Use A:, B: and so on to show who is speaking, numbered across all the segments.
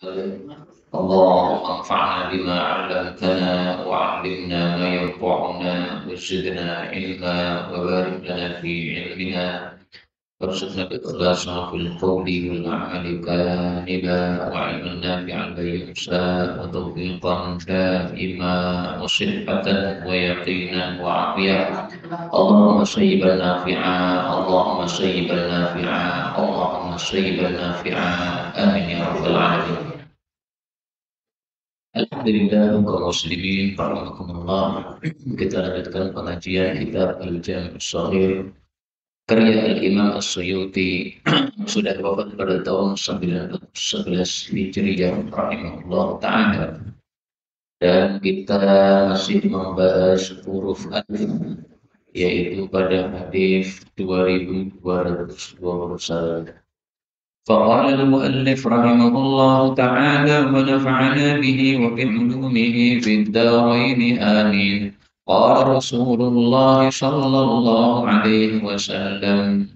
A: اللهم انفعنا بما علمتنا وعلمنا ما ينفعنا وزدنا علما وبارك لنا في علمنا وارزقنا الإخلاص في القول والعمل كاملا وعلما نافعا لا ينسى وتوفيقا دائما وصحة ويقينا وعافية اللهم صيبا نافعا اللهم صيبا نافعا اللهم صيبا نافعا آمين يا رب العالمين. Alhamdulillah kaum muslimin rahimakumullah. Kita lanjutkan pengajian kitab Al-Jami' Shaghir karya Al-Imam As-Suyuti. Sudah wafat pada tahun 1911 Hijriah rahimahullah ta'ala. Dan kita masih membahas huruf alif, yaitu pada hadis 2221. فقال المؤلف رحمه الله تعالى ونفعنا به وبعلومه في الدارين آمين. قال رسول الله صلى الله عليه وسلم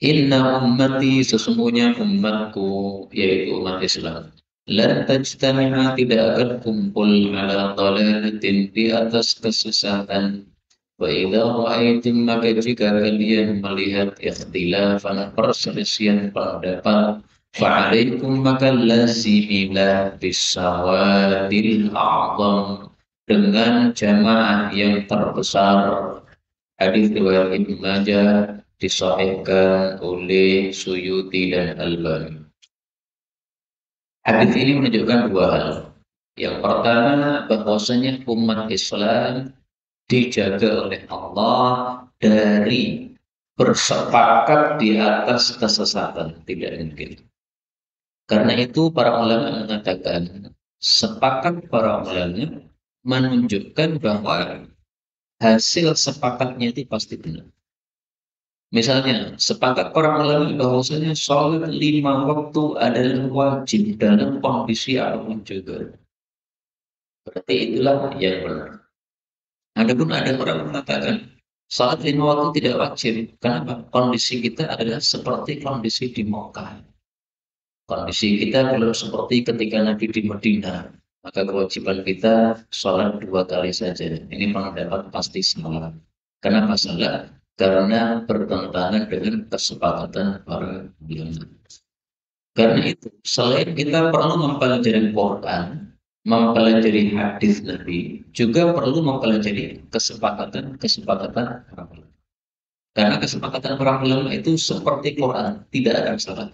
A: Inna ummati sesungguhnya umatku yaitu umat Islam lan tajtami'a tidak akan kumpul ala dhalalatin di atas kesesatan. Wa idza ra'aitum maka jika kalian melihat ikhtilafan perselisihan pendapat fa'alaikum maka lazimilah bisawadil a'zam dengan jamaah yang terbesar. Hadis riwayat Ibnu Majah disahihkan oleh Suyuti dan Albani. Hadis ini menunjukkan dua hal. Yang pertama bahwasanya umat Islam dijaga oleh Allah dari bersepakat di atas kesesatan, tidak mungkin. Karena itu para ulama mengatakan sepakat para ulama menunjukkan bahwa hasil sepakatnya itu pasti benar. Misalnya, sepakat para ulama bahwasanya sholat 5 waktu adalah wajib dalam kondisi apapun juga. Berarti itulah yang benar. Adapun ada orang mengatakan salat 5 waktu tidak wajib. Kenapa? Kondisi kita adalah seperti kondisi di Mekah. Kondisi kita belum seperti ketika Nabi di Madinah. Maka kewajiban kita sholat 2 kali saja. Ini pendapat pasti salah. Kenapa salah? Karena bertentangan dengan kesepakatan para ulama. Karena itu, selain kita perlu mempelajari Quran, mempelajari hadis Nabi, juga perlu mempelajari kesepakatan para ulama. Karena kesepakatan para ulama itu seperti Quran, tidak ada salah.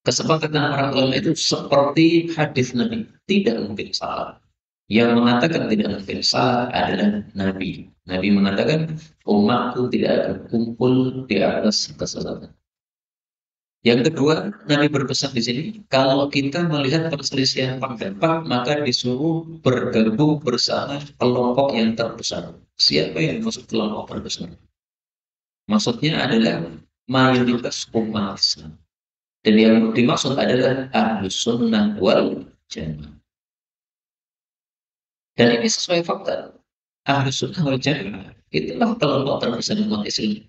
A: Kesepakatan para ulama itu seperti hadis Nabi, tidak mungkin salah. Yang mengatakan tidak mungkin salah adalah Nabi. Nabi mengatakan umatku tidak akan kumpul di atas kesesatan. Yang kedua, Nabi berpesan di sini, kalau kita melihat perselisihan pendapat, maka disuruh bergabung bersama kelompok yang terbesar. Siapa yang maksud kelompok terbesar? Maksudnya adalah mayoritas umat Islam. Dan yang dimaksud adalah Ahlus Sunnah wal Jamaah. Dan ini sesuai fakta. Ahlus Sunnah wal Jamaah itulah kelompok terbesar umat Islam.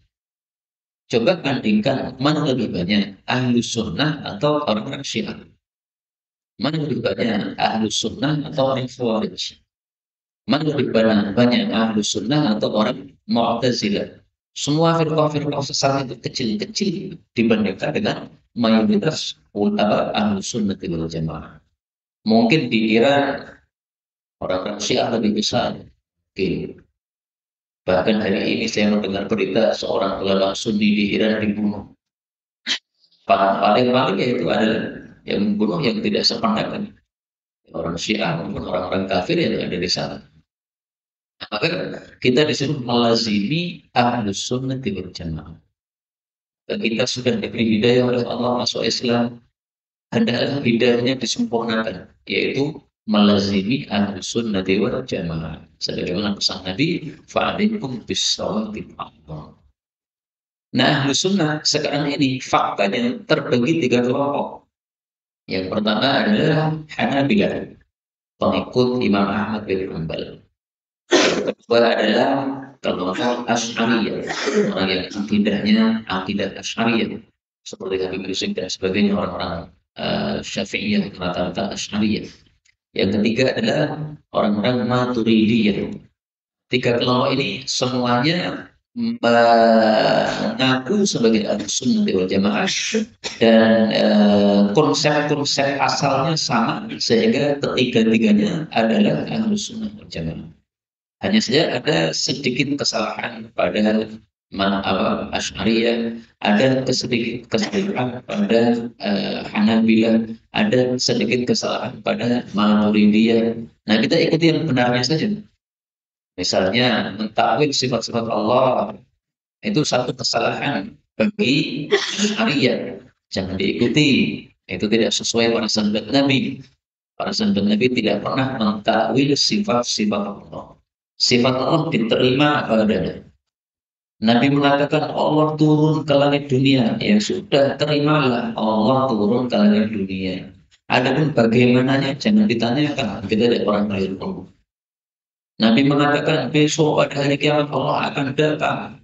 A: Coba bandingkan mana lebih banyak Ahlus Sunnah atau orang-orang Syiah. Mana lebih banyak Ahlus Sunnah atau orang Khawarij. Mana lebih banyak Ahlus Sunnah atau orang Mu'tazilah. Semua firqah-firqah sesat itu kecil-kecil dibandingkan dengan mayoritas ulama Ahlus Sunnah wal Jamaah. Mungkin di Iran orang-orang Syiah lebih besar. Oke. Bahkan hari ini saya mendengar berita seorang ulama Sunni di Iran dibunuh. Paling-paling yaitu adalah yang membunuh yang tidak sependapat. Orang Syiah maupun orang-orang kafir yang ada di sana. Maka kita disuruh melazimi Ahlus Sunnah wal Jamaah. Dan kita sudah diberi hidayah oleh Allah masuk Islam. Adalah hidayahnya disempurnakan, yaitu melazimi Ahlus Sunnah wal Jamaah. Sebagaimana pesan Nabi, fa'alaikum bis-shawatil a'zam. Nah, Ahlus Sunnah sekarang ini faktanya terbagi 3 kelompok. Yang pertama adalah Hanabilah, pengikut Imam Ahmad bin Hanbal. Yang kedua adalah kelompok Asy'ariyah, orang yang akidahnya akidah Asy'ariyah, seperti Habib Rizik dan sebagainya, orang-orang Syafi'iyah, rata-rata Asy'ariyah. Yang ketiga adalah orang-orang Maturidiyah. Tiga kelompok ini semuanya mengaku sebagai Ahlussunnah wal Jamaah dan konsep-konsep asalnya sama sehingga ketiga-tiganya adalah Ahlussunnah wal Jamaah. Hanya saja ada sedikit kesalahan pada Asy'ariyah, ada sedikit kesalahan pada Hanabilah, ada sedikit kesalahan pada Maturidiyah. Nah, kita ikuti yang benarnya saja. Misalnya mentakwil sifat-sifat Allah itu satu kesalahan bagi Arya, jangan diikuti. Itu tidak sesuai para sahabat Nabi. Para sahabat Nabi tidak pernah mentakwil sifat-sifat Allah. Sifat Allah diterima apa adanya. Nabi mengatakan Allah turun ke langit dunia. Ya sudah, terimalah Allah turun ke langit dunia. Adapun bagaimananya jangan ditanyakan. Kita tidak orang ilmu. Nabi mengatakan besok pada hari kiamat Allah akan datang.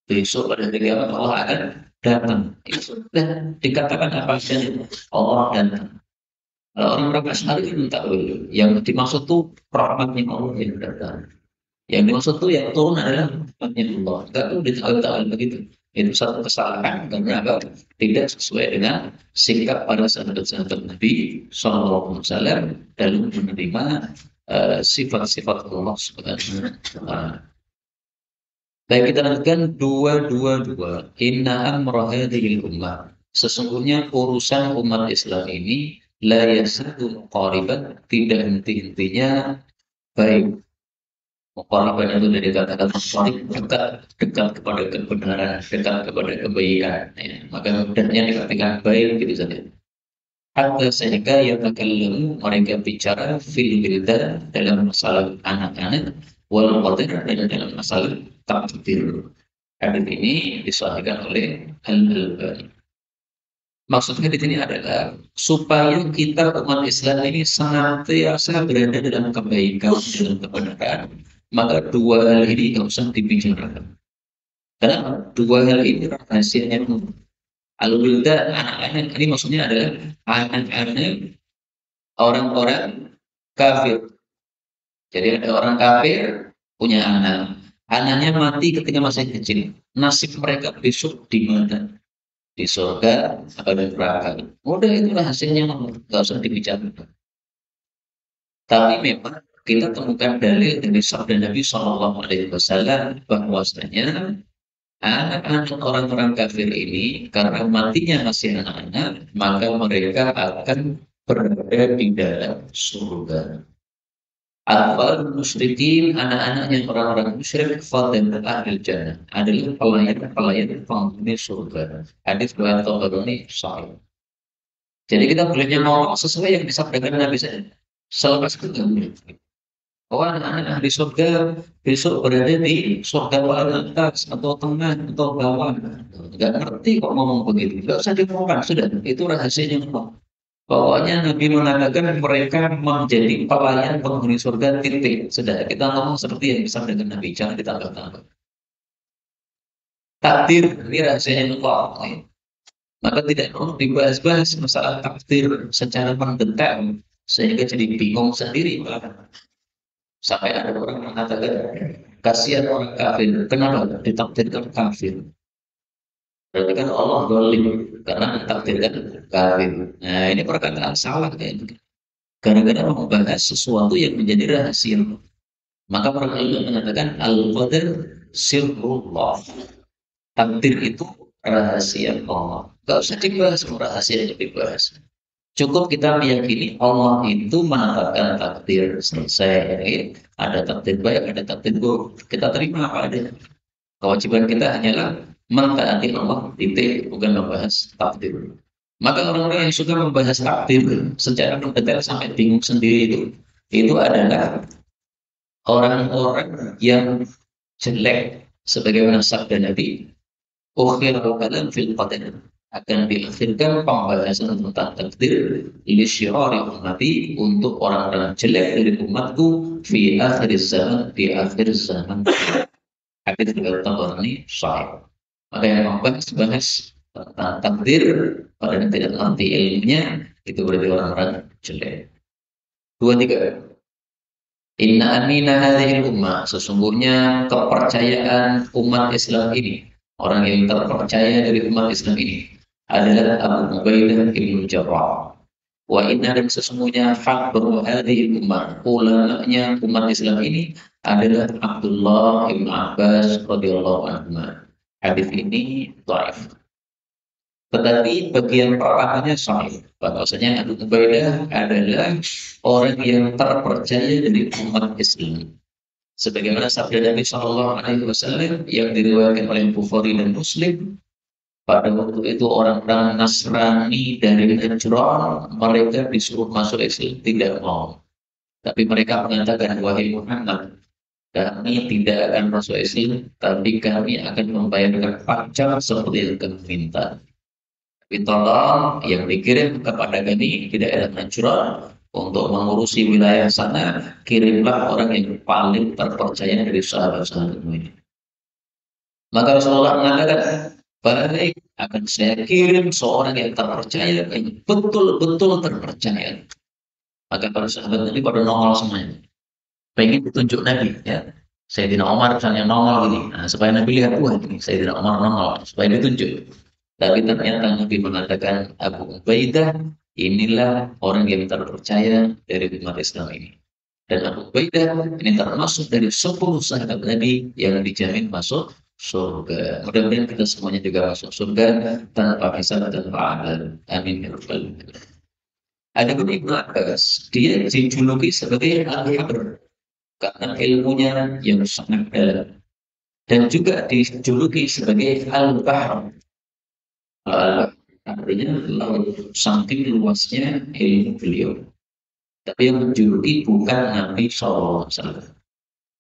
A: Besok pada hari kiamat Allah akan datang. Itu sudah dikatakan apa saja Allah datang. Kalau orang-orang Asy'ari minta yang dimaksud itu rahmatnya Allah yang datang. Yang dimaksud itu yang turun adalah rahmatnya Allah. Enggak tuh ditakwil begitu. Itu satu kesalahan karena apa? Tidak sesuai dengan sikap para sahabat-sahabat Nabi Sallallahu Alaihi Wasallam dalam menerima sifat-sifat Allah Subhanahu wa Ta'ala. Baik, kita lanjutkan 222. Inna amra hadhil ummah. Sesungguhnya urusan umat Islam ini la yasadu qariban, tidak henti-hentinya baik. Qariban itu dari kata-kata qarib, dekat kepada kebenaran, dekat kepada kebaikan. Ya, maka mudahnya dikatakan baik gitu saja. Hatta sehingga yatakallamu, mereka bicara fil wildan, dalam masalah anak-anak, wal qadar, dan dalam masalah takdir. Hadis ini disahihkan oleh Al-Albani. Maksudnya di sini adalah supaya kita umat Islam ini senantiasa berada dalam kebaikan, dalam kebenaran, maka dua hal ini tidak usah dibicarakan. Karena dua hal ini rahasianya Al-Wildan, anak-anak ini maksudnya adalah anak-anak orang-orang kafir. Jadi ada orang kafir punya anak, anaknya mati ketika masih kecil. Nasib mereka besok di mana? Di surga atau di neraka? Udah, itulah hasilnya, nggak usah dibicarakan. Tapi memang kita temukan dalil dari sabda Nabi Shallallahu Alaihi Wasallam bahwasanya anak-anak orang-orang kafir ini karena matinya masih anak-anak, maka mereka akan berada di dalam surga. Al-Fal musyrikin, anak-anaknya orang-orang musyrik, fadil ahli jannah, adalah pelayan-pelayan penghuni surga. Hadis riwayat Tabarani sahih. Jadi kita bolehnya ngomong sesuai yang disampaikan Nabi saja. Selepas itu nggak boleh. Oh, anak-anak di surga besok berada di surga paling atas atau tengah atau bawah. Nggak ngerti kok ngomong begitu. Nggak usah diomongkan, sudah. Itu rahasianya Allah. Pokoknya Nabi mengatakan mereka menjadi pelayan penghuni surga, titik. Sudah, kita ngomong seperti yang disampaikan Nabi, jangan ditambah-tambah. Takdir ini rahasianya Allah. Maka tidak perlu dibahas-bahas masalah takdir secara mendetail sehingga jadi bingung sendiri. Sampai ada orang mengatakan, kasihan orang kafir, kenapa ditakdirkan kafir? Berarti kan Allah zalim karena ditakdirkan kafir. Nah, ini perkataan salah kayak gitu. Gara-gara membahas sesuatu yang menjadi rahasia. Maka para ulama mengatakan al-qadar sirrullah. Takdir itu rahasia Allah. Gak usah dibahas, rahasia yang dibahas. Cukup kita meyakini Allah itu menetapkan takdir, selesai. Ada takdir baik, ada takdir buruk. Kita terima apa adanya. Kewajiban kita hanyalah mentaati Allah, titik, bukan membahas takdir. Maka orang-orang yang suka membahas takdir secara mendetail sampai bingung sendiri itu adalah orang-orang yang jelek, sebagaimana sabda Nabi, "Ukhirul kalam fil qadar." Akan diakhirkan pembahasan tentang takdir li syirari ummati, untuk orang-orang jelek dari umatku, fi akhir zaman, di akhir zaman. Hadis riwayat Tabarani sahih. Maka yang membahas tentang takdir, orang yang tidak mengerti ilmunya, itu berarti orang-orang jelek. Dua tiga. Inna amina hadhil ummah, sesungguhnya kepercayaan umat Islam ini, orang yang terpercaya dari umat Islam ini adalah Abu Ubaidah bin Jarrah. Wa inna, dan sesungguhnya fakru hadhil ummah, ulamanya umat Islam ini adalah Abdullah bin Abbas radhiyallahu anhu. Hadis ini dhaif. Tetapi bagian pertamanya sahih. Bahwasanya Abu Ubaidah adalah orang yang terpercaya dari umat Islam. Sebagaimana sabda Nabi Shallallahu Alaihi Wasallam yang diriwayatkan oleh Bukhari dan Muslim, pada waktu itu orang-orang Nasrani dari Najran, mereka disuruh masuk Islam, tidak mau. Tapi mereka mengatakan, wahai Muhammad, kami tidak akan masuk Islam, tapi kami akan membayarkan pajak seperti yang kami minta. Tapi tolong yang dikirim kepada kami di daerah Najran untuk mengurusi wilayah sana, kirimlah orang yang paling terpercaya dari sahabat-sahabatmu ini. Maka Rasulullah mengatakan, baik, akan saya kirim seorang yang terpercaya, yang betul-betul terpercaya. Maka para sahabat Nabi pada nongol semuanya. Pengen ditunjuk Nabi, ya. Sayyidina Umar misalnya nongol gini, nah, supaya Nabi lihat, wah ini Sayyidina Umar nongol, supaya ditunjuk. Tapi ternyata Nabi mengatakan Abu Ubaidah inilah orang yang terpercaya dari umat Islam ini. Dan Abu Ubaidah ini termasuk dari 10 sahabat Nabi yang dijamin masuk surga. Mudah-mudahan kita semuanya juga masuk surga tanpa hisab dan adab. Amin ya rabbal alamin. Ada pun Ibnu Abbas, dia dijuluki sebagai Al-Habr karena ilmunya yang sangat dalam, dan juga dijuluki sebagai Al-Bahr. Artinya laut, saking luasnya ilmu beliau. Tapi yang menjuluki bukan Nabi SAW.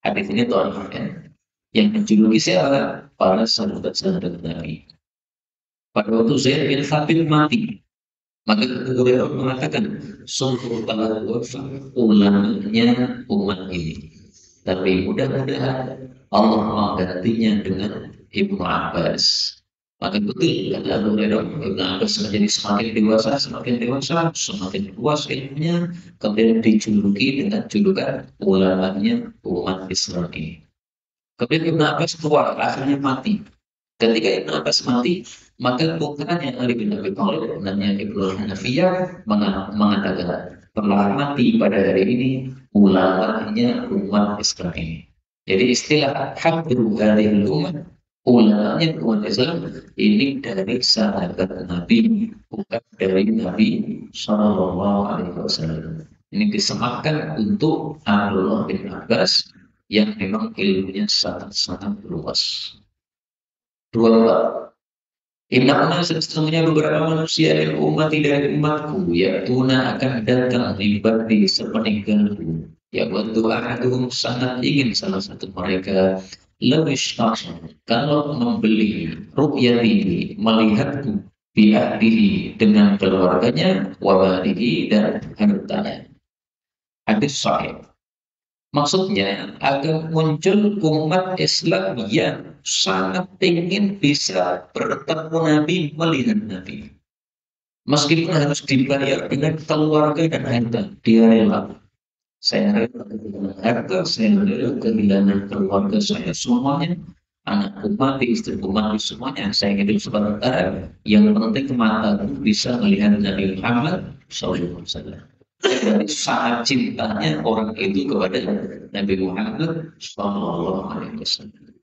A: Hadis ini dhaif, ya. Yang menjuluki siapa? Para sahabat-sahabat Nabi. Pada waktu Zaid bin Thabit mati, maka beliau mengatakan, sungguh telah wafat ulamanya umat ini. Tapi mudah-mudahan Allah menggantinya dengan Ibnu Abbas. Maka betul kata Abu Hurairah, Ibnu Abbas menjadi semakin dewasa, semakin luas ilmunya, kemudian dijuluki dengan julukan ulamanya umat Islam ini. Kemudian Ibnu Abbas keluar, akhirnya mati. Ketika Ibnu Abbas mati, maka putranya Ali bin Abi Thalib, namanya Ibnu Hanafiyah, mengatakan, telah mati pada hari ini ulamanya umat Islam ini. Jadi istilah habru hadhil ummah, ulamanya umat Islam ini dari sahabat Nabi, bukan dari Nabi Shallallahu Alaihi Wasallam. Ini disematkan untuk Abdullah bin Abbas yang memang ilmunya sangat-sangat luas. 24. Inna sesungguhnya beberapa manusia yang umat dari umatku, yaktuna akan datang di sepeninggalku. Ya waktu ahaduhum, sangat ingin salah satu mereka lebih kalau membeli ru'yati, melihatku bi'ahdihi, dengan keluarganya, wabadihi, dan hartanya. Hadis sahih. Maksudnya agar muncul umat Islam yang sangat ingin bisa bertemu Nabi, melihat Nabi. Meskipun harus dibayar dengan keluarga dan harta, dia rela. Saya rela kehilangan harta, saya rela kehilangan keluarga saya semuanya, anakku mati, istriku mati semuanya, saya hidup sementara. Yang penting mataku bisa melihat Nabi Muhammad SAW. Dari sangat cintanya orang itu kepada Nabi Muhammad Sallallahu Alaihi Wasallam.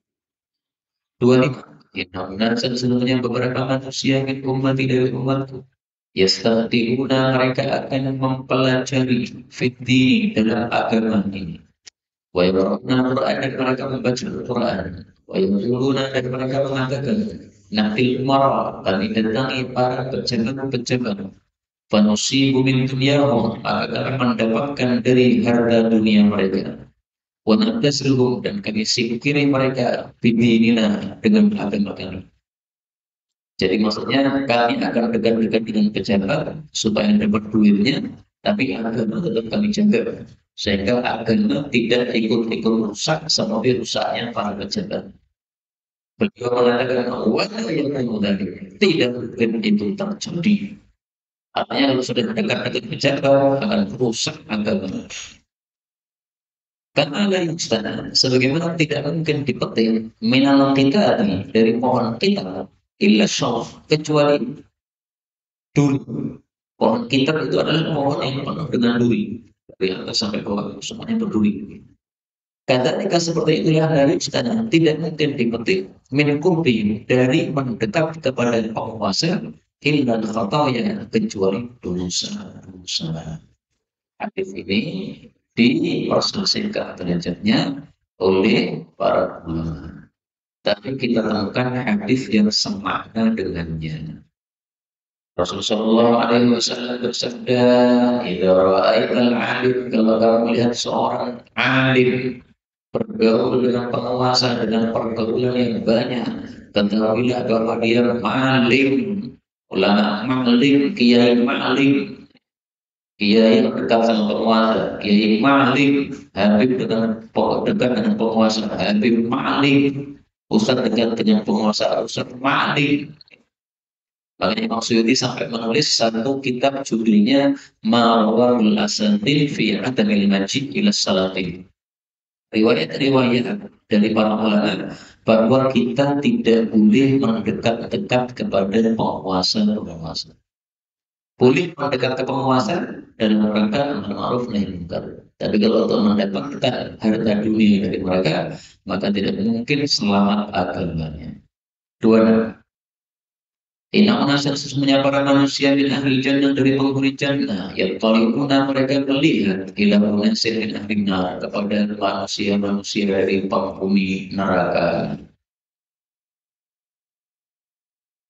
A: 25. Inna sesungguhnya beberapa manusia yang umat dari umatku, yastaqdiuna, mereka akan mempelajari fitni dalam agama ini. Wa yaqra'una Qur'an, dan mereka membaca Al-Quran. Wa yaquluna, dan mereka mengatakan, nafil umara, kami datangi para pejabat-pejabat. Fanusibu min dunyahum, maka kami mendapatkan dari harta dunia mereka. Wa nabtasiluhum, dan kami singkiri mereka bidinina, dengan agama kami. Jadi maksudnya kami akan dekat-dekat dengan pejabat supaya dapat duitnya, tapi agama tetap kami jaga, sehingga agama tidak ikut-ikut rusak seperti rusaknya para pejabat. Beliau mengatakan, wala yakunu dzalik, tidak mungkin itu terjadi. Artinya kalau sudah dekat-dekat pejabat akan rusak agama. Karena lain istana, sebagaimana tidak mungkin dipetik minal kita dari pohon kita, illa syawf, kecuali duri. Pohon kitab itu adalah pohon yang penuh dengan duri. Dari atas sampai bawah, semuanya berduri. Kata seperti itulah dari istana, tidak mungkin dipetik min kurbi dari mendekat kepada penguasa illa khataya, kecuali dosa. Hadis ini diperselisihkan derajatnya oleh para ulama. Tapi kita temukan hadis yang semakna dengannya. Rasulullah SAW bersabda, "Idza ra'aital 'alim", kalau kamu melihat seorang alim bergaul dengan penguasa dengan pergaulan yang banyak, ketahuilah bahwa dia maling, ulama maling, kiai maling, kiai dekat sama penguasa, kiai maling, habib dekat dengan penguasa, habib maling, ustaz dekat dengan penguasa, ustaz maling. Makanya Imam Suyuti sampai menulis satu kitab judulnya Marwahul Asanil fi Adamil Majid ila Salatin. Riwayat-riwayat dari para ulama bahwa kita tidak boleh mendekat-dekat kepada penguasa. Boleh mendekat ke penguasa dan mereka amar ma'ruf nahi munkar. Tapi kalau untuk mendapatkan harta dunia dari mereka, maka tidak mungkin selamat agamanya. Dua, inna unasan, sesungguhnya para manusia min ahli jannah, dari penghuni jannah, yang taliquna, mereka melihat ila unasin min ahli nar, kepada manusia-manusia dari penghuni neraka.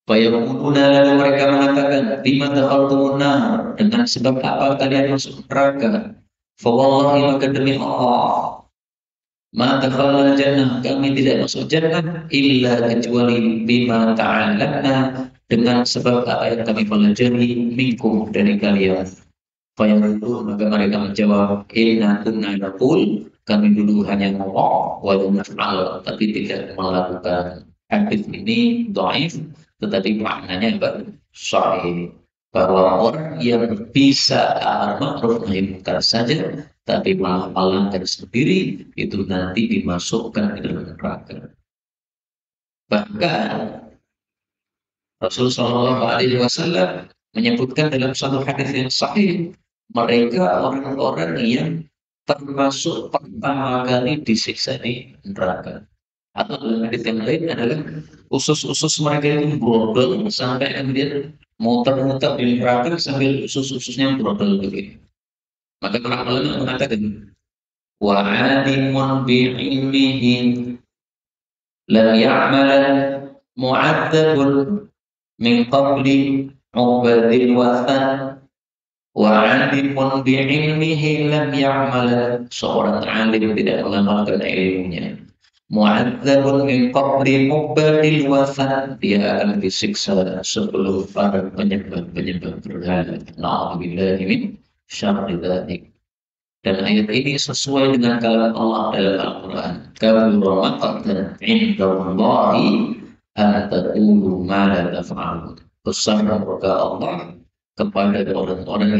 A: Fayaquluna, lalu mereka mengatakan, bima dakhaltumun nar, dengan sebab apa kalian masuk neraka? Fa wallahi, maka demi Allah, ma dakhalna jannah, kami tidak masuk jannah illa, kecuali bima ta'allamna, dengan sebab apa yang kami pelajari minkum, dari kalian. Fayaqulun, maka mereka menjawab, inna kunna naqul, kami dulu hanya ngomong wa naf'al, tapi tidak melakukan. Hadis ini dhaif, tetapi maknanya sahih, bahwa orang yang bisa amar ma'ruf nahi munkar saja tapi malah melanggar sendiri, itu nanti dimasukkan ke dalam neraka. Bahkan Rasulullah SAW menyebutkan dalam satu hadis yang sahih, mereka orang-orang yang termasuk pertama kali disiksa di neraka. Atau dalam hadis yang lain adalah usus-usus mereka itu brodol sampai kemudian muter-muter di neraka sambil usus-ususnya brodol begitu. Maka para ulama mengatakan, wa alimun bi ilmihi lam ya'mal mu'adzabun min qabli ubadil wathan, wa alimun bi ilmihi lam ya'mal, seorang alim tidak mengamalkan ilmunya, mu'adzabun min qabli ubadil wathan, dia akan disiksa sebelum para penyembah berhala. Na'udzubillahi min syarri dzalik. Dan ayat ini sesuai dengan kalimat Allah dalam Al-Quran. Kabura maqtan indallahi an taqulu ma la taf'alun. Besar murka Allah kepada orang-orang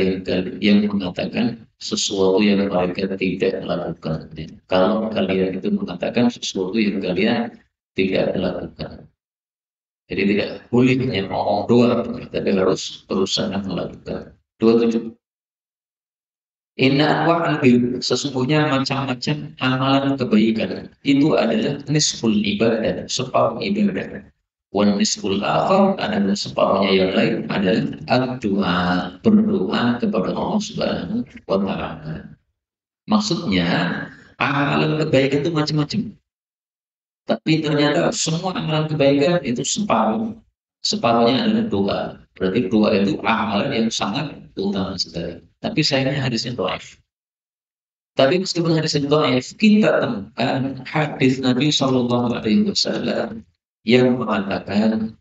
A: yang mengatakan sesuatu yang mereka tidak lakukan. Kalau kalian itu mengatakan sesuatu yang kalian tidak lakukan. Jadi tidak boleh hanya ngomong doang, tapi harus berusaha melakukan. 27. Inna anwa'al bir, sesungguhnya macam-macam amalan kebaikan itu adalah nisful ibadah, separuh ibadah. Wan nisful akhar, adalah separuhnya yang lain adalah doa, berdoa kepada Allah Subhanahu wa Ta'ala. Maksudnya amalan kebaikan itu macam-macam. Tapi ternyata semua amalan kebaikan itu separuh. Separuhnya adalah doa. Berarti doa itu amalan yang sangat utama sekali. Tapi sayangnya hadisnya dhaif. Tapi meskipun hadisnya dhaif, kita temukan hadis Nabi Shallallahu Alaihi Wasallam yang mengatakan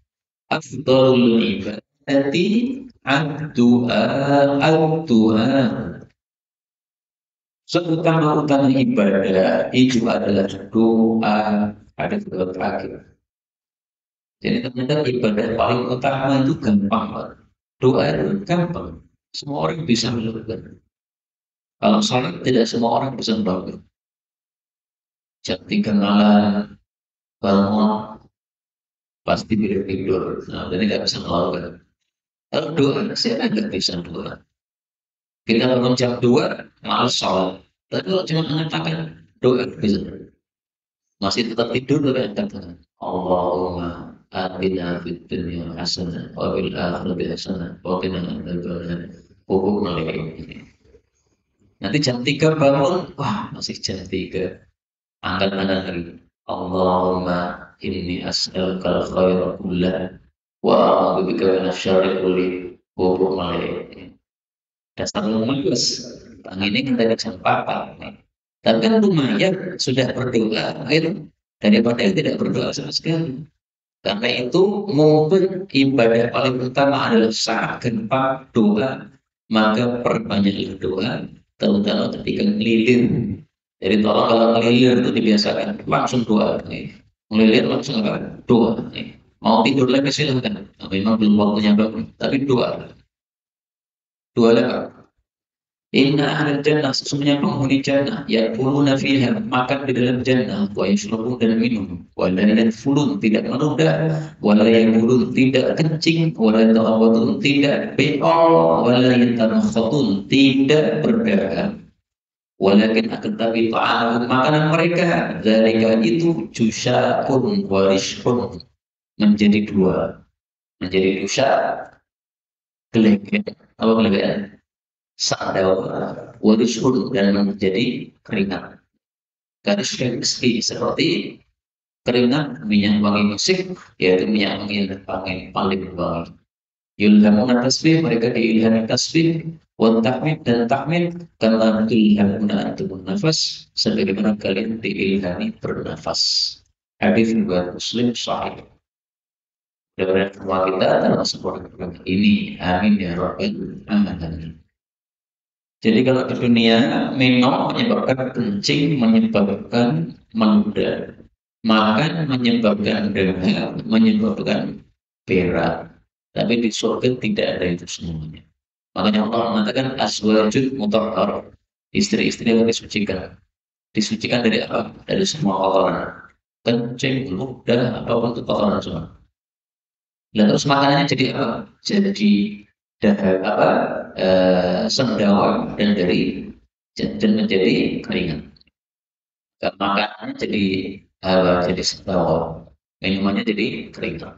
A: afdalul ibadati ad-du'a ad-du'a. Seutama-utama ibadah itu adalah doa. Ada dua terakhir. Jadi ternyata ibadah paling utama itu gampang, Pak. Doa itu gampang. Semua orang bisa melakukan. Kalau sholat tidak semua orang bisa melakukan. Jam 3 malam bangun pasti tidur. Nah, jadi nggak bisa melakukan. Kalau doa, siapa nggak bisa doa? Kita bangun jam 2 malas sholat. Tapi kalau cuma mengatakan doa bisa. Masih tetap tidur tapi katakan Allahumma atina fid dunya hasanah wa fil akhirati hasanah wa qina adzabannar. Pokok melek. Nanti jam 3 bangun, wah masih jam 3. Angkat tangan lagi. Allahumma inni as'aluka al-khaira kullah wa a'udzubika minasyarri kulli. Pokok melek. Dasar lemes. Bang ini kan dari jam 4 nih. Tapi kan lumayan sudah berdoa itu daripada yang tidak berdoa sama sekali. Karena itu mungkin ibadah paling utama adalah saat gempa doa, maka perbanyaklah doa, terutama ketika ngelilir. Jadi tolong kalau ngelilir itu dibiasakan langsung doa. Nih. Ngelilir langsung apa? Doa. Nih. Mau tidur lagi silahkan. Memang belum waktunya bangun, tapi doa. Doa lah. Inna ahlal jannah sesungguhnya penghuni jannah yakuluna fiha makan di dalam jannah wa yashrabun dan minum wa la yanfulun tidak menunda wa la yamulun tidak kencing wa la yatawatun tidak beol wa la yatanakhatun tidak berdarah walakin akan tapi ta'am makanan mereka zalika itu jusyakun wa rishkun menjadi dua menjadi jusyak gelegek apa gelegek sandal wadishur dan menjadi keringat. Garis meski seperti keringat minyak wangi musik yaitu minyak wangi yang paling wangi. Yulhamuna tasbih mereka diilhami tasbih wan tahmid dan tahmid karena ilhamuna antumun nafas sebagaimana kalian diilhami bernafas. Hadis riwayat Muslim sahih. Dan semua kita termasuk orang ini. Amin ya rabbal alamin. Jadi kalau di dunia minum menyebabkan kencing, menyebabkan meludah, makan menyebabkan darah, menyebabkan berak. Tapi di surga tidak ada itu semuanya. Makanya Allah mengatakan aswajud mutahhar, istri-istri yang disucikan. Disucikan dari apa? Dari semua kotoran. Kencing, ludah, apapun itu kotoran semua. Dan terus makanannya jadi apa? Jadi apa? Sendawa dan dari dan menjadi keringat. Makanannya jadi sendawa, minumannya jadi keringat.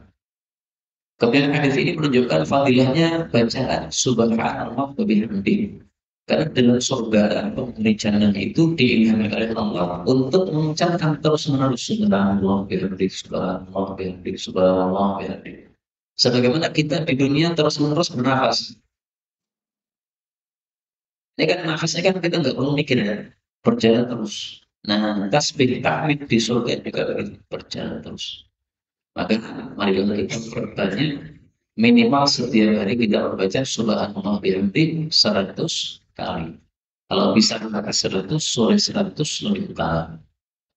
A: Kemudian hadis ini menunjukkan fadilahnya bacaan subhanallah wa bihamdihi. Karena dalam surga penghuni jannah itu diilhami oleh Allah untuk mengucapkan terus-menerus subhanallah bihamdihi subhanallah bihamdihi subhanallah bihamdihi. Sebagaimana kita di dunia terus-menerus bernafas. Ini kan nafasnya kan kita nggak perlu mikir ya, berjalan terus. Nah, tasbih tahmid di surga juga begitu, berjalan terus. Maka mari kita perbanyak minimal setiap hari kita membaca subhanallah bihamdi 100 kali. Kalau bisa maka 100, sore 100 lebih utama.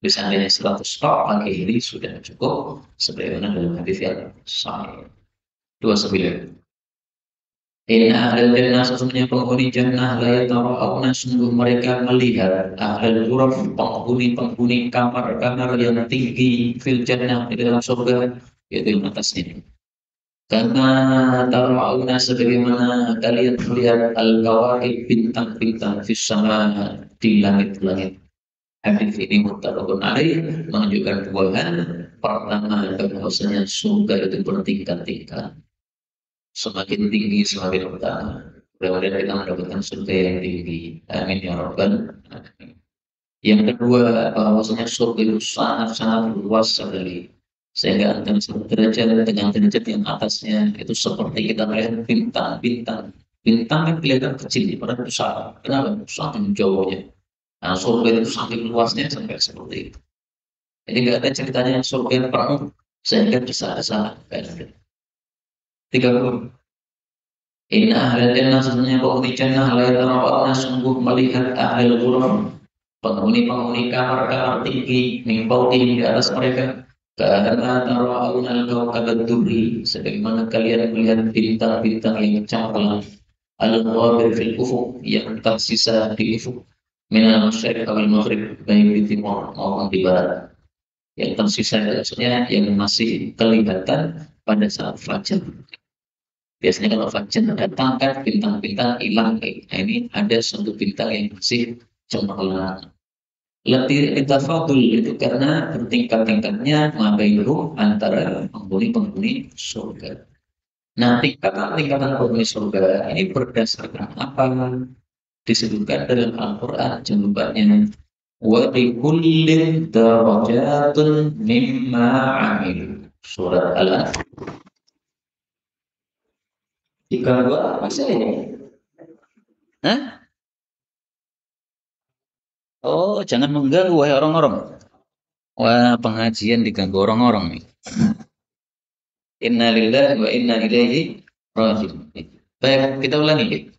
A: Bisa hanya 100 pagi ini sudah cukup sebagaimana dalam hadis yang sahih. 29. Inna ahlal jannah sesungguhnya penghuni jannah la yatara'una sungguh mereka melihat ahlal ghuraf penghuni kamar-kamar yang tinggi fil jannah di dalam surga yaitu yang atasnya. Karena tara'una sebagaimana kalian melihat al-kawakib bintang-bintang fis sama di langit-langit. Hadis ini muttafaqun alaih menunjukkan dua hal. Pertama bahwasanya surga itu bertingkat-tingkat. Semakin tinggi semakin utama. Mudah-mudahan kita mendapatkan surga yang tinggi. Amin ya rabbal alamin. Yang kedua, bahwasanya surga itu sangat-sangat luas sekali. Sehingga antara satu derajat dengan derajat yang atasnya itu seperti kita melihat bintang-bintang. Bintang kan kelihatan kecil, padahal besar. Kenapa? Saking jauhnya. Nah, surga itu saking luasnya sampai seperti itu. Jadi nggak ada ceritanya surga yang penuh sehingga besar-besar. 30. Inna ahlal jannah sesungguhnya penghuni jannah la yatara'una sungguh melihat ahlal ghuraf penghuni-penghuni kamar-kamar tinggi min fawqihim di atas mereka Karena tarawunal kawkab ad-durri, sebagaimana kalian melihat bintang-bintang yang cemerlang al-ghabir fil ufuk, yang tersisa di ufuk minal masyriq wal maghrib, baik di timur maupun di barat. Yang tersisa maksudnya yang masih kelihatan pada saat fajar. Biasanya kalau fajar datang kan bintang-bintang hilang. Nah, ini ada satu bintang yang masih cemerlang. Letih tafadul itu karena bertingkat-tingkatnya mabainuhum antara penghuni-penghuni surga. Nah, tingkatan-tingkatan penghuni surga ini berdasarkan apa? Disebutkan dalam Al-Quran jawabannya. Wa likullin darajatun mimma amilu. Surat Al-An'am 32 masih ini. Hah? Oh, jangan mengganggu wahai orang-orang. Wah, pengajian diganggu orang-orang nih. Inna lillahi wa inna ilaihi raji'un. Baik, kita ulangi.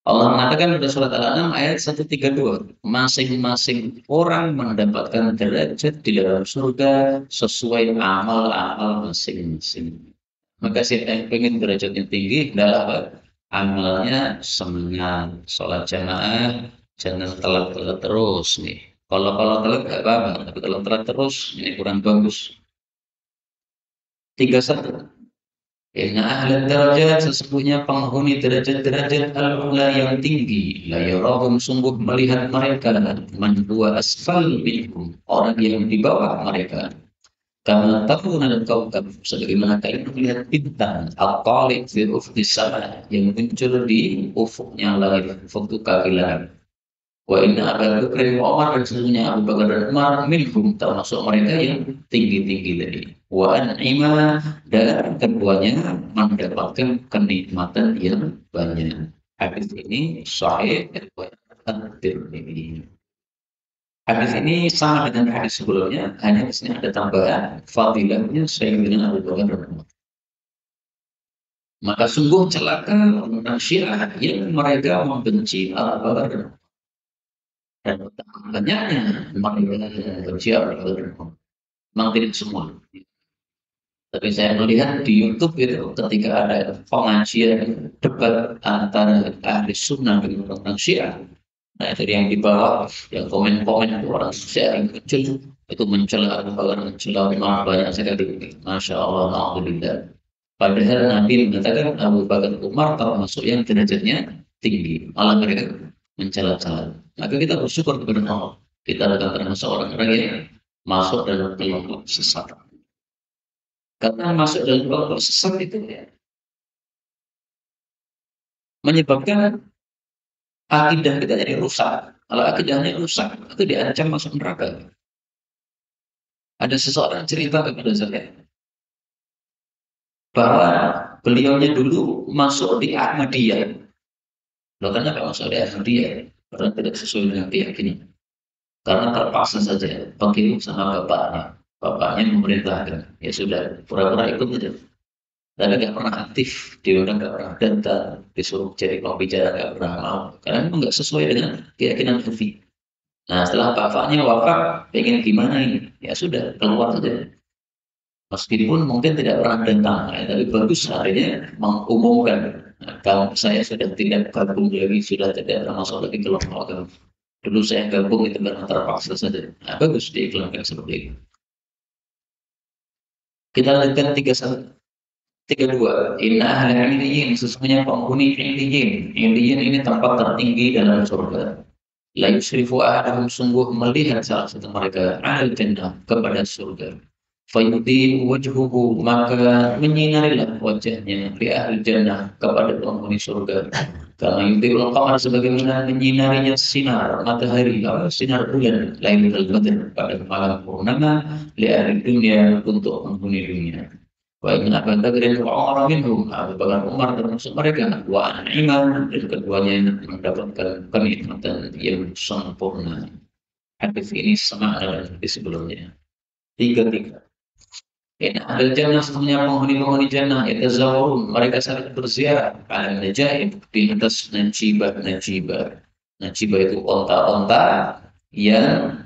A: Allah mengatakan pada surat Al-An'am ayat 132, masing-masing orang mendapatkan derajat di dalam surga sesuai amal-amal masing-masing. Maka siapa yang ingin derajatnya tinggi adalah amalnya semangat, sholat jamaah, jangan telat-telat terus nih. Kalau telat nggak apa-apa, tapi kalau telat terus ini kurang bagus. 31. Inna ahlan derajat, sesungguhnya penghuni derajat-derajat al-ula yang tinggi, la yarahum, sungguh melihat mereka, man huwa asfal minhum, orang yang di bawah mereka. Karena tahu dan kaukab, sebagaimana kalian melihat bintang al-taliq fi ufqi sama yang muncul di ufuknya langit, ufuk kaki langit. Wa inna Abu Bakar wa Umar, dan sesungguhnya Abu Bakar dan Umar minhum, termasuk mereka yang tinggi-tinggi tadi. Wa an'ima, dan keduanya mendapatkan kenikmatan yang banyak. Hadis ini sahih riwayat At-Tirmidzi. Hadis ini sama dengan hadis sebelumnya, hanya di sini ada tambahan fadilahnya Sayyidina Abu Bakar dan Umar. Maka sungguh celaka orang Syiah yang mereka membenci Abu Bakar dan Umar. Dan banyaknya mereka benci Abu Bakar dan Umar. Memang tidak semua. Tapi saya melihat di YouTube itu ketika ada pengajian debat antara ahli sunnah dengan orang Syiah. Nah, dari yang di bawah, yang komen-komen itu orang Syiah yang kecil itu mencela Abu Bakar, mencela Umar banyak sekali. Masya Allah, alhamdulillah. Padahal Nabi mengatakan Abu Bakar Umar termasuk yang derajatnya tinggi. Malah mereka mencela-cela. Maka kita bersyukur kepada Allah. Kita adalah termasuk orang-orang yang masuk dalam kelompok sesat. Karena masuk dalam kelompok sesat itu ya, menyebabkan akidah kita jadi rusak. Kalau akidahnya rusak, itu diancam masuk neraka. Ada seseorang cerita kepada saya bahwa beliaunya dulu masuk di Ahmadiyah. Loh, kenapa masuk di Ahmadiyah? Karena tidak sesuai dengan keyakinan. Karena terpaksa saja pengikut sama bapaknya. Bapaknya memerintahkan. Ya sudah, pura-pura ikut aja. Tapi nggak pernah aktif, dia udah nggak pernah datang, disuruh jadi pembicara nggak pernah mau. Karena itu nggak sesuai dengan keyakinan Sufi. Nah, setelah bapaknya wafat, pengen gimana ini? Ya sudah, keluar saja. Meskipun mungkin tidak pernah datang, ya, tapi bagus akhirnya mengumumkan. Nah, kalau saya sudah tidak gabung lagi, sudah tidak termasuk lagi kelompok agama. Dulu saya gabung itu karena terpaksa saja. Nah, bagus diiklankan seperti itu. Kita lanjutkan 32. Inna ahla illiyin, sesungguhnya penghuni illiyin. Illiyin ini tempat tertinggi dalam surga. La yusrifu ahadahum, sungguh melihat salah satu mereka al jannah, kepada surga. Fayudhi wajhuhu, maka menyinarilah wajahnya li ahli jannah, kepada penghuni surga. Karena yudhiul qamar, sebagaimana menyinarinya sinar matahari, sinar bulan Lailatul Qadar pada malam purnama, li ahli dunia, untuk penghuni dunia. Wa inna Abu Bakar wa Umar minhum, Abu Bakar Umar termasuk mereka. Wa an'imah, dan keduanya mendapatkan kenikmatan yang sempurna. Hadis ini sama dengan hadis sebelumnya. Tiga. In ahli jannah, sesungguhnya penghuni-penghuni jannah, yatazawarun, mereka saling berziarah ala najaib, di atas najibah. Najibah itu onta-onta yang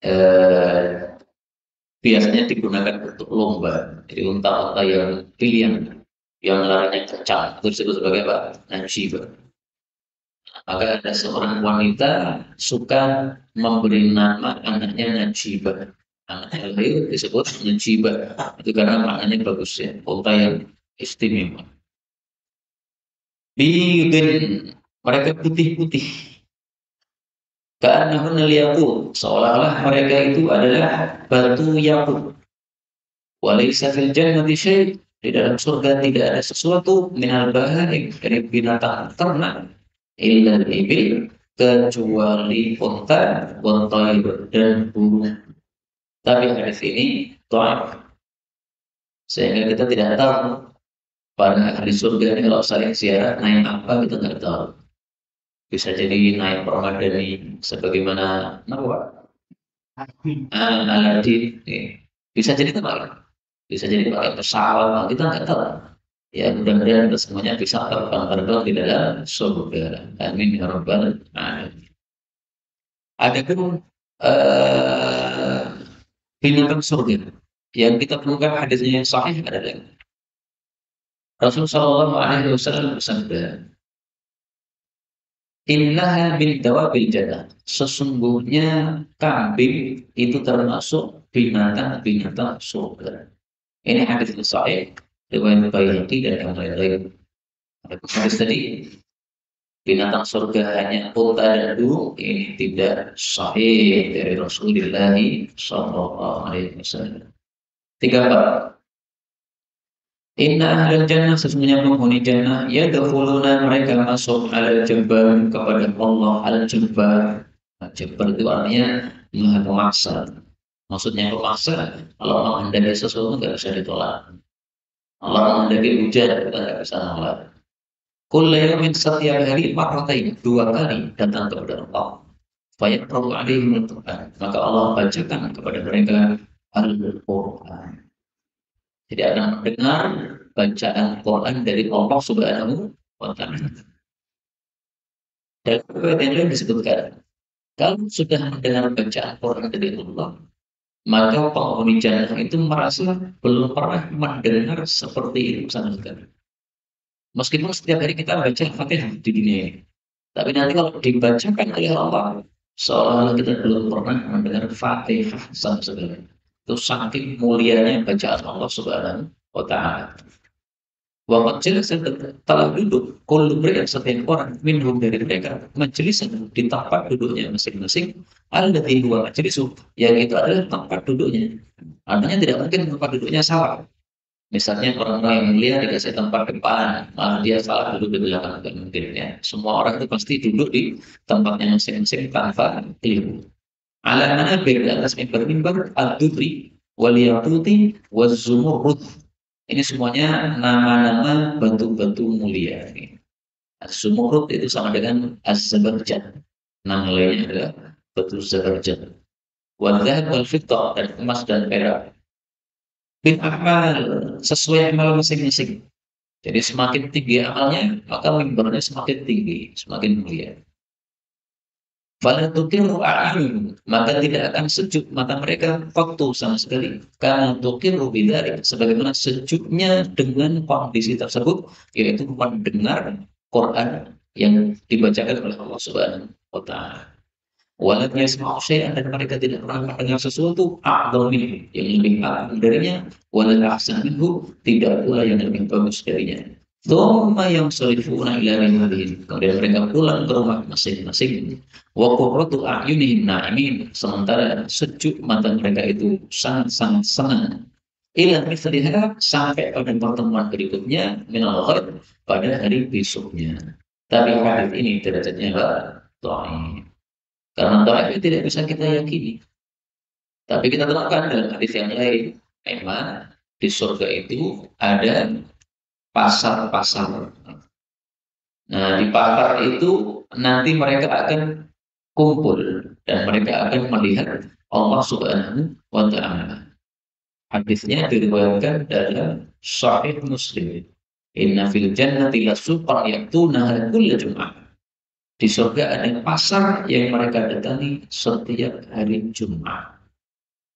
A: eh, biasanya digunakan untuk lomba. Jadi unta-unta yang pilihan, yang larinya kencang, itu disebut sebagai apa? Najibah. Maka ada seorang wanita suka memberi nama anaknya Najibah. Anaknya lahir disebut Najibah. Itu karena maknanya bagus ya, unta yang istimewa. Bidin, mereka putih-putih. Ka'annahunna al-yaqut, seolah-olah mereka itu adalah batu yakut. Walaysa fil jannati syai', di dalam surga tidak ada sesuatu minal bahaim, dari binatang ternak, illa ibil, kecuali unta, wa tayr, dan burung. Tapi hadis ini dhaif, sehingga kita tidak tahu pada ahli surga ini kalau saling ziarah naik apa kita nggak tahu. Bisa jadi naik permadani sebagaimana Nawa, Aladin, ya. Bisa jadi terbang, bisa jadi pakai pesawat, nah, kita nggak tahu. Ya mudah-mudahan kita semuanya bisa terbang-terbang di dalam surga. Amin ya rabbal alamin. Adapun eh, binatang surga yang kita temukan hadisnya yang sahih adalah Rasulullah Shallallahu Alaihi Wasallam bersabda, Innaha min dawabil jannah. Sesungguhnya kambing itu termasuk binatang-binatang surga. Ini hadis sahih riwayat Baihaqi dan yang lain-lain. Hadis tadi binatang surga hanya unta dan burung, ini tidak sahih dari Rasulullah Shallallahu Alaihi Wasallam. 34. Inna ahlal jannah, sesungguhnya penghuni jannah, yadkhuluna, mereka masuk al jabbar, kepada Allah al jabbar. Al jabbar itu artinya maha pemaksa. Maksudnya pemaksa, kalau Allah menghendaki sesuatu nggak bisa ditolak. Allah menghendaki hujan, kita nggak bisa nolak. Kulla yawmin, setiap hari marratain, 2 kali datang kepada Allah. Fayaqra'u alaihim al-Qur'an, maka Allah bacakan kepada mereka Al-Qur'an. Jadi akan mendengar bacaan Quran dari Allah Subhanahu wa Ta'ala. Dan riwayat yang lain disebutkan, kalau sudah mendengar bacaan Quran dari Allah, maka penghuni jannah itu merasa belum pernah mendengar seperti itu sama sekali. Meskipun setiap hari kita baca Fatihah di dunia ini, tapi nanti kalau dibacakan oleh Allah, seolah-olah kita belum pernah mendengar Fatihah sama sekali. Itu saking mulianya bacaan Allah Subhanahu wa Ta'ala. Wa majelis telah duduk kullu yang setiap orang minhum dari mereka majelis di tempat duduknya masing-masing, alladzi huwa majlisu, yang itu adalah tempat duduknya. Artinya tidak mungkin tempat duduknya salah. Misalnya orang-orang yang mulia dikasih tempat depan, malah dia salah duduk di belakang, tidak mungkin ya. Semua orang itu pasti duduk di tempatnya masing-masing tanpa keliru. Ala manabir, di atas mimbar-mimbar ad-dudri wal yaquti waz zumurrud. Ini semuanya nama-nama batu-batu mulia. Az-zumurrud itu sama dengan az-zabarjad. Nama lainnya adalah batu zabarjad. Wal dhahab wal fiddah, dan emas dan perak. Bin amal, sesuai amal masing-masing. Jadi semakin tinggi amalnya, maka mimbarnya semakin tinggi, semakin mulia. Fala tuqiru a'yun, maka tidak akan sejuk mata mereka waktu sama sekali. Karena tuqiru bidzalik, sebagaimana sejuknya dengan kondisi tersebut, yaitu mendengar Quran yang dibacakan oleh Allah Subhanahu wa Ta'ala. Walat yasma'u syai'an, dan mereka tidak pernah mendengar sesuatu a'dham minhu, yang lebih agung darinya, walat ahsan minhu, tidak pula yang lebih bagus darinya. Tsumma yansarifuna ila rihadihim, kemudian mereka pulang ke rumah masing-masing. Wa qurratu a'yunihim na'imin, sementara sejuk mata mereka itu sangat-sangat senang. Ila mithliha, sampai pada pertemuan berikutnya, minal ghaib, pada hari besoknya. Tapi hadis ini derajatnya dhaif. Karena dhaif tidak bisa kita yakini. Tapi kita temukan dalam hadis yang lain, memang di surga itu ada pasar-pasar. Nah, di pasar itu nanti mereka akan kumpul dan mereka akan melihat Allah Subhanahu wa Ta'ala. Hadisnya diriwayatkan dalam Sahih Muslim. Inna fil jannati lasuqan ya'tunaha kulla jum'ah. Di surga ada pasar yang mereka datangi setiap hari Jumat.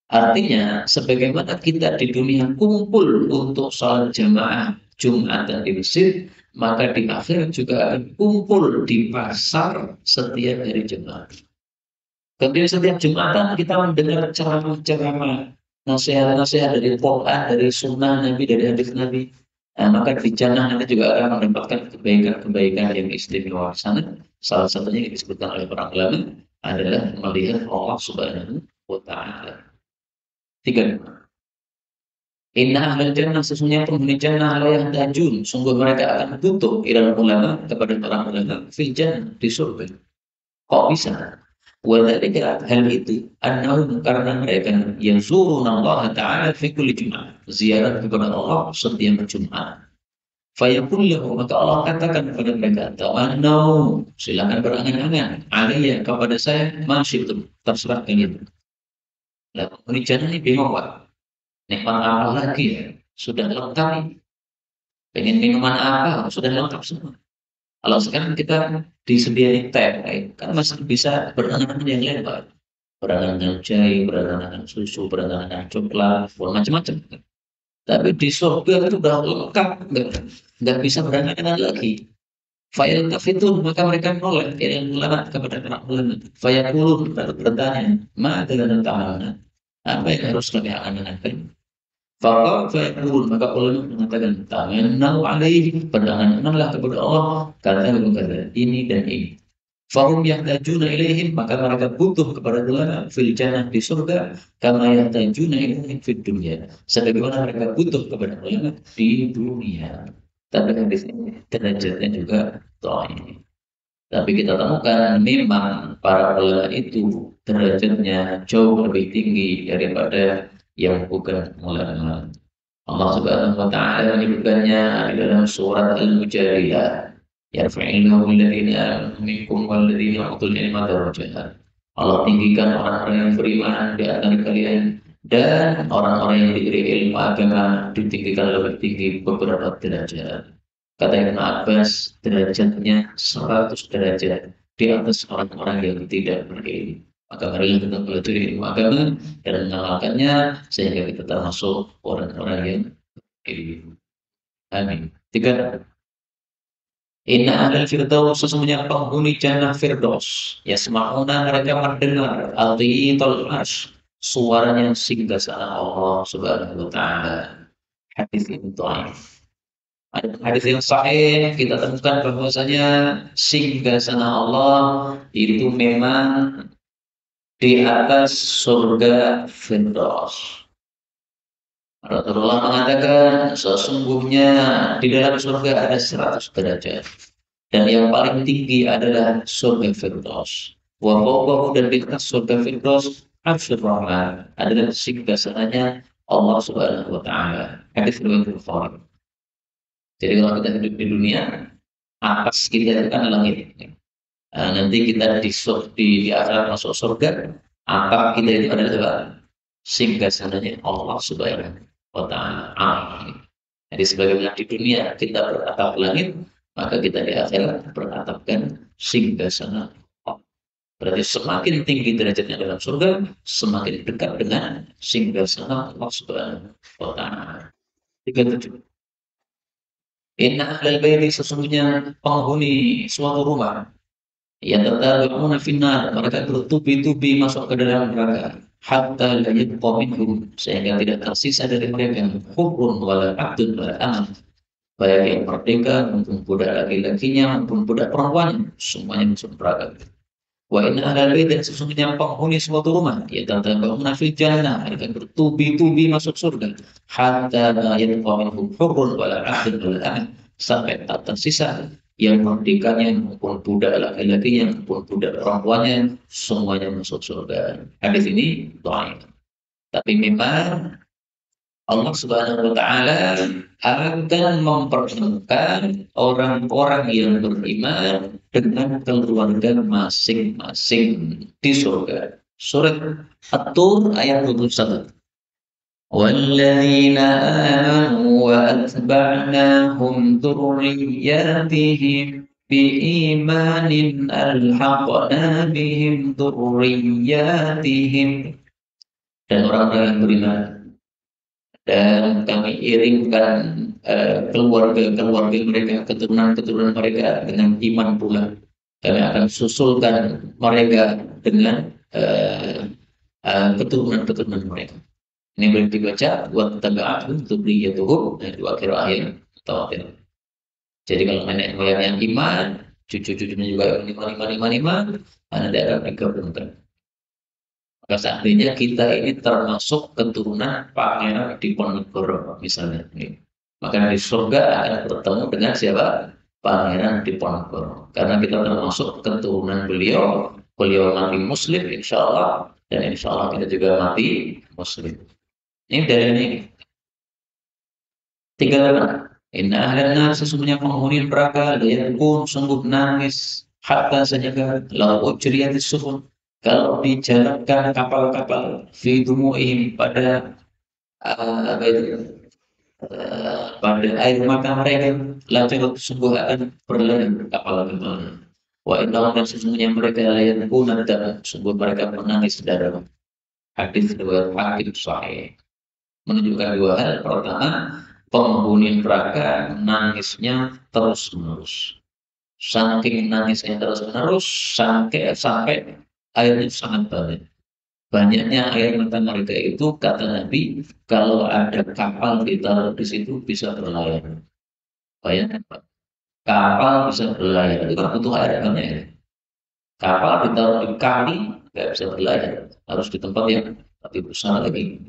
A: Artinya, sebagaimana kita di dunia kumpul untuk sholat jamaah Jumatan di masjid, maka di akhirat juga akan kumpul di pasar setiap hari Jumat. Kemudian setiap Jumatan kita mendengar ceramah-ceramah, nasihat-nasihat dari Quran, dari Sunnah Nabi, dari hadis Nabi. Nah, maka di jannah nanti juga akan mendapatkan kebaikan-kebaikan yang istimewa sana. Salah satunya yang disebutkan oleh para ulama adalah melihat Allah Subhanahu wa Ta'ala. Tiga. Inna ahlal jannah, sesungguhnya penghuni jannah la yahtajun, sungguh mereka akan butuh ilal ulama, kepada para ulama fil jannah, di surga. Kok bisa? Wadzalika, hal itu annahum, karena mereka yazuruna Allah Ta'ala fi kulli Jumat, ziarah kepada Allah setiap Jumat. Fayaqul lahu, maka Allah katakan kepada mereka, tawannau, silakan berangan-angan alayya, kepada saya, masyitum, terserah kalian. Lah penghuni jannah ini bingung, Pak. Nikmat apa lagi ya? Sudah lengkap nih. Pengen minuman apa? Sudah lengkap semua. Kalau sekarang kita disediain teh, kan masih bisa berangan-angan yang lain, Pak. Berangan-angan jahe, berangan-angan susu, berangan-angan coklat, macam-macam. Tapi di surga itu udah lengkap, nggak bisa berangan-angan lagi. Fayal kafitun, maka mereka menolak yang melarat kepada para ulama. Fayaqulun, bertanya, ma adalah ta'ala, apa yang harus kami angan-angan? Faqul, maka ulama mengatakan tamannau alaihi, berangan-anganlah kepada Allah, kata ini dan ini. Fahum yahtajuna ilaihim, maka mereka butuh kepada ulama fil jannah, di surga, kama yahtajuna ilaihim fid dunya, sebagaimana mereka butuh kepada ulama di dunia. Tapi hadis ini derajatnya juga dhaif. Tapi kita temukan memang para ulama itu derajatnya jauh lebih tinggi daripada yang bukan ulama. Allah Subhanahu wa taala menyebutkannya di dalam surat Al-Mujadilah. Yarfa'illahu alladziina aamanu minkum walladzina utul ilma darajat. Allah tinggikan orang-orang yang beriman di antara kalian, dan orang-orang yang diberi ilmu agama ditinggikan lebih tinggi beberapa derajat. Kata Ibnu Abbas, derajatnya 100 derajat di atas orang-orang yang tidak berilmu. Maka marilah kita pelajari ilmu agama dan mengamalkannya, sehingga kita termasuk orang-orang yang berilmu. Amin. Tiga. Inna ahlal firdaus, sesungguhnya penghuni jannah firdaus, yasma'una, mereka mendengar al-dhi'ithal arsh, suaranya singgasana Allah Subhanahu wa taala. Hadis ini dhaif. Ada hadis yang sahih, kita temukan bahwasanya singgasana Allah itu memang di atas surga Firdaus. Rasulullah mengatakan sesungguhnya di dalam surga ada 100 derajat, dan yang paling tinggi adalah surga Firdaus. Wa fawqahu, dan di atas surga Firdaus Arsyur Rahman, adalah singgasananya Allah Subhanahu wa taala. Hadis riwayat Bukhari. Jadi kalau kita hidup di dunia, atas kita itu kan langit. Nanti kita di akhirat masuk surga, atap kita itu adalah apa? Singgasananya Allah Subhanahu wa taala. Jadi sebagaimana di dunia kita beratap langit, maka kita di akhirat beratapkan singgasana Allah. Berarti semakin tinggi derajatnya dalam surga, semakin dekat dengan singgasana Allah Subhanahu wa taala. 37. Inna ahlal baiti, sesungguhnya penghuni suatu rumah, ya tatabi'una finnar, mereka bertubi-tubi masuk ke dalam neraka, hatta la yabqa minhum, sehingga tidak tersisa dari mereka hurrun wala 'abdun wala aman, baik yang merdeka maupun budak laki-lakinya maupun budak perempuan, semuanya masuk neraka. Wa inna ahlal bait, dan sesungguhnya penghuni suatu rumah, ya tatabi'una fil jannah, mereka bertubi-tubi masuk surga, hatta la yabqa minhum hurrun wala 'abdun wala aman, sampai tak tersisa yang merdekanya maupun budak laki-lakinya maupun budak perempuannya, semuanya masuk surga. Hadis ini dhaif. Tapi memang Allah Subhanahu wa taala akan mempertemukan orang-orang yang beriman dengan keluarga masing-masing di surga. Surat At-Tur ayat 21. وَالَّذِينَ آمَنُوا وَأَتْبَعْنَاهُمْ ذُرِّيَّاتِهِمْ بِإِيمَانٍ أَلْحَقْنَا بِهِمْ ذُرِّيَّاتِهِمْ dan orang-orang yang beriman. Dan kami iringkan keluarga-keluarga mereka, keturunan-keturunan mereka dengan iman pula. Kami akan susulkan mereka dengan keturunan-keturunan mereka. Ini boleh dibaca buat tabi'atun dzurriyyatuhum dan dua akhir ayat tawatir. Jadi kalau nenek moyang yang iman, cucu-cucunya juga iman, ada daerah digabungkan. Maka seandainya kita ini termasuk keturunan Pangeran Diponegoro misalnya, maka di surga akan bertemu dengan siapa? Pangeran Diponegoro. Karena kita termasuk keturunan beliau, beliau mati Muslim, insya Allah, dan insya Allah kita juga mati Muslim. Ini dari ini. Tiga lima. Inna ahlan sesungguhnya penghuni neraka pun sungguh nangis hatta sehingga lau ujriyatis sufun kalau dijalankan kapal-kapal fi dumu'ihim pada apa itu pada air mata mereka lancar sungguh akan berlari kapal-kapal. Wa inna dan sesungguhnya mereka pun ada sungguh mereka menangis darah. Hadis riwayat Hakim Sahih menunjukkan dua hal. Pertama, penghuni neraka nangisnya terus-menerus. Saking nangisnya terus-menerus sampai airnya sangat banyak. Banyaknya air mata mereka itu, kata Nabi, kalau ada kapal ditaruh di situ bisa berlayar. Bayangkan Pak, kapal bisa berlayar, itu kan butuh air banyak ya. Kapal ditaruh di kali, nggak bisa berlayar, harus di tempat yang lebih besar lagi.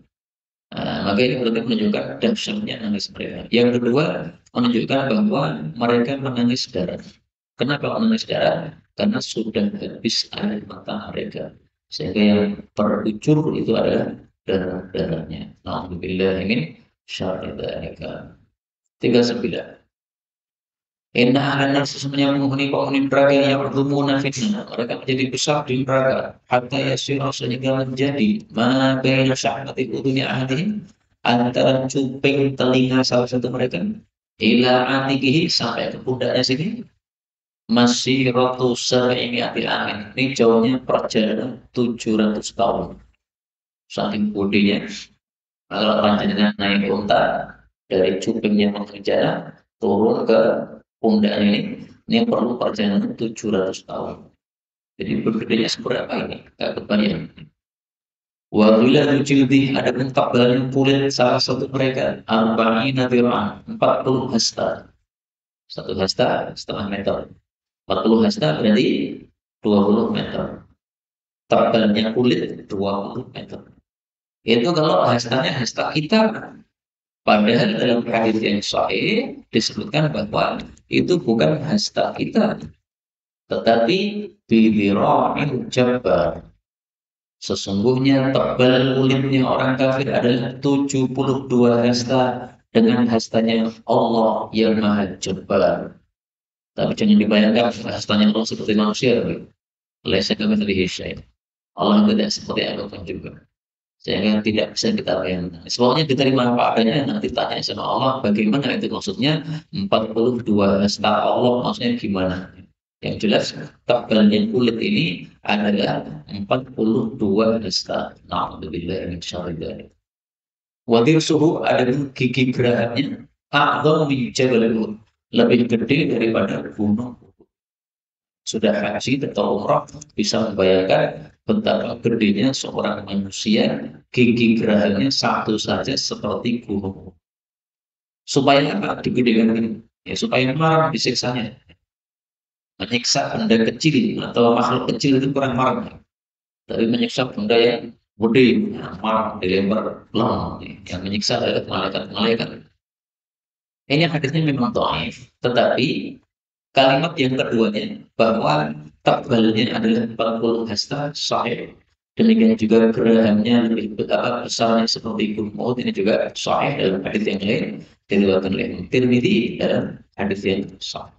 A: Maka ini berarti menunjukkan dahsyatnya nangis mereka. Yang kedua, menunjukkan bahwa mereka menangis darah. Kenapa menangis darah? Karena sudah habis air mata mereka. Sehingga yang terucur itu adalah darah-darahnya. Alhamdulillah ingin syar'i dzalika. 39. Inna ahlan sesungguhnya penghuni neraka yang berdumuna fitnah. Mereka menjadi besar di neraka. Hatta yasira sehingga menjadi ma baina syahmati udhuni ahadihim, antara cuping telinga salah satu mereka ila atikihi sampai ke pundaknya sini masih rotu sab'imi'ati amin. Ini jauhnya perjalanan 700 tahun. Saking bodinya, kalau rancangannya naik unta dari cupingnya mengejar turun ke pundaknya ini perlu perjalanan 700 tahun. Jadi berbedanya seberapa ini? Gak kebayang. Wabilah jildi ada tebalnya kulit salah satu mereka arba'ina dir'an 40 hasta. Satu hasta setengah meter. 40 hasta berarti 20 meter. Tebalnya kulit 20 meter. Itu kalau hastanya hasta kita. Padahal dalam hadis yang sahih disebutkan bahwa itu bukan hasta kita, tetapi bidhira'in jabbar. Sesungguhnya tebal kulitnya orang kafir adalah 72 hasta dengan hastanya Allah yang Maha Jabbar. Tapi jangan dibayangkan hastanya Allah seperti manusia. Laisa kamitslihi syai'. Allah tidak seperti apapun juga. Sehingga tidak bisa kita bayangkan. Semuanya diterima apa adanya, nanti tanya sama Allah bagaimana itu maksudnya 42 hasta Allah maksudnya gimana. Yang jelas tebalnya kulit ini adalah 42 hasta. Na'udzubillah min syarri dzalik. Wadir suhu ada gigi gerahnya a'dhamu min jabal Uhud, lebih gede daripada gunung. Sudah haji atau umrah bisa membayangkan betapa gedenya seorang manusia, gigi gerahnya satu saja seperti gunung. Supaya apa digedekan ini? Ya, supaya marah disiksanya. Menyiksa benda kecil atau makhluk kecil itu kurang marah. Tapi menyiksa benda yang gede, marah dilempar pelan. Yang menyiksa adalah malaikat-malaikat. Ini hadisnya memang dhaif, tetapi kalimat yang keduanya bahwa tebalnya adalah 40 hasta sahih. Demikian juga gerahamnya lebih besarnya seperti gunung Uhud, ini juga sahih dalam hadis yang lain diriwayatkan oleh Tirmidzi dalam hadis yang sahih.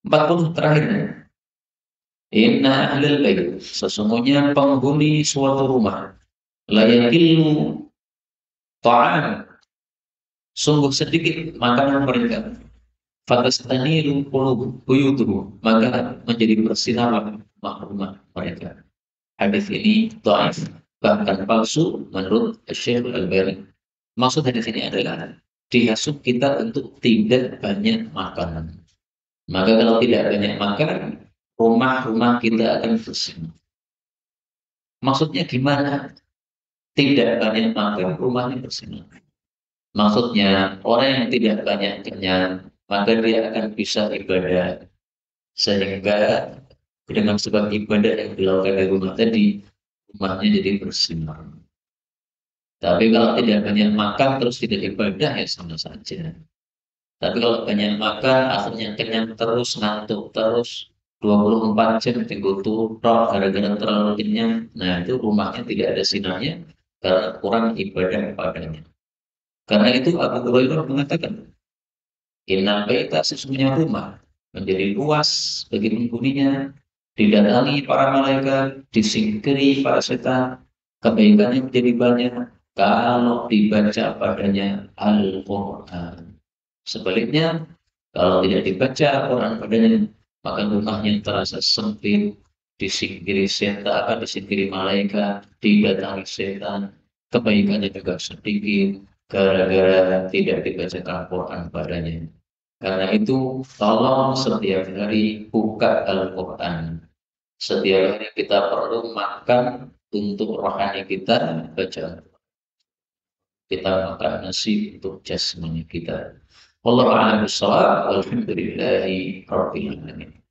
A: 40 terakhir. Inna ahlal bait sesungguhnya penghuni suatu rumah la yakillu ta'am sungguh sedikit makanan mereka. Fatastaniru buyutuhu, maka menjadi bersinar rumah mereka. Hadis ini dhaif, bahkan palsu menurut Syekh Al-Albani. Maksud hadis ini adalah dihasut kita untuk tidak banyak makan. Maka kalau tidak banyak makan, rumah-rumah kita akan bersih. Maksudnya gimana? Tidak banyak makan, rumahnya bersih. Maksudnya orang yang tidak banyak kenyang, maka dia akan bisa ibadah. Sehingga dengan sebab ibadah yang dilakukan di rumah tadi, rumahnya jadi bersih. Tapi kalau tidak banyak makan terus tidak ibadah ya sama saja. Tapi kalau banyak makan, akhirnya kenyang terus, ngantuk terus, 24 jam dikutuk gara-gara terlalu kenyang. Nah itu rumahnya tidak ada sinarnya karena kurang ibadah padanya. Karena itu Abu Hurairah mengatakan, Inna baita sesungguhnya rumah menjadi luas bagi penghuninya, didatangi para malaikat, disingkiri para setan, kebaikannya menjadi banyak kalau dibaca padanya Al-Quran. Sebaliknya, kalau tidak dibaca Quran padanya, maka rumahnya terasa sempit, disingkiri setan, disingkiri malaikat, didatangi setan, kebaikannya juga sedikit, gara-gara tidak dibacakan Quran padanya. Karena itu, tolong setiap hari buka Al-Quran. Setiap hari kita perlu makan untuk rohani kita, baca. Kita makan nasi untuk jasmani kita. Wallahu a'lam bishawab. Walhamdulillahi rabbil alamin.